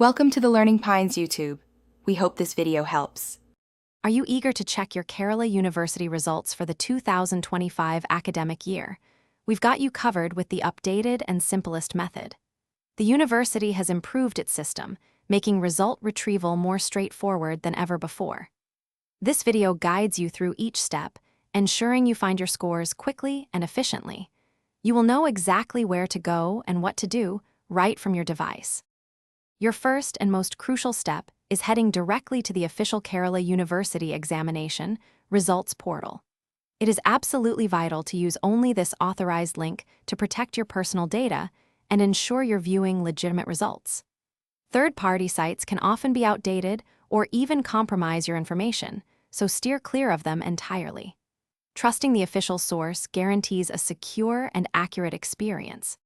Welcome to the Learning Pines YouTube. We hope this video helps. Are you eager to check your Kerala University results for the 2025 academic year? We've got you covered with the updated and simplest method. The university has improved its system, making result retrieval more straightforward than ever before. This video guides you through each step, ensuring you find your scores quickly and efficiently. You will know exactly where to go and what to do right from your device. Your first and most crucial step is heading directly to the official Kerala University examination results portal. It is absolutely vital to use only this authorized link to protect your personal data and ensure you're viewing legitimate results. Third-party sites can often be outdated or even compromise your information, so steer clear of them entirely. Trusting the official source guarantees a secure and accurate experience.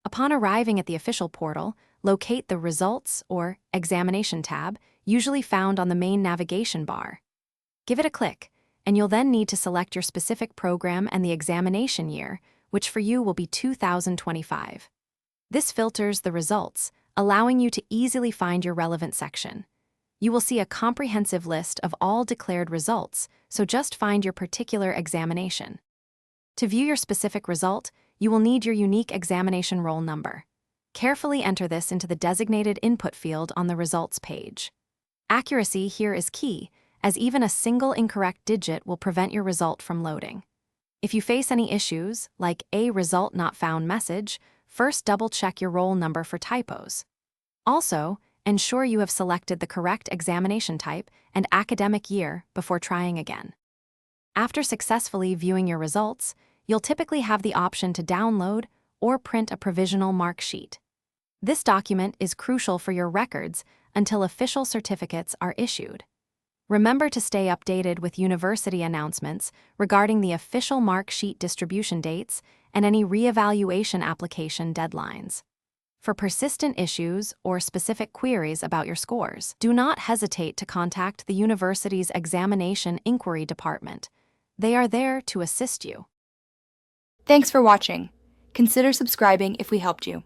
Upon arriving at the official portal, locate the Results or Examination tab, usually found on the main navigation bar. Give it a click, and you'll then need to select your specific program and the examination year, which for you will be 2025. This filters the results, allowing you to easily find your relevant section. You will see a comprehensive list of all declared results, so just find your particular examination. To view your specific result, you will need your unique examination roll number. Carefully enter this into the designated input field on the results page. Accuracy here is key, as even a single incorrect digit will prevent your result from loading. If you face any issues, like a result not found message, first double-check your roll number for typos. Also, ensure you have selected the correct examination type and academic year before trying again. After successfully viewing your results, you'll typically have the option to download or print a provisional mark sheet. This document is crucial for your records until official certificates are issued. Remember to stay updated with university announcements regarding the official mark sheet distribution dates and any reevaluation application deadlines. For persistent issues or specific queries about your scores, do not hesitate to contact the university's examination inquiry department. They are there to assist you. Thanks for watching. Consider subscribing if we helped you.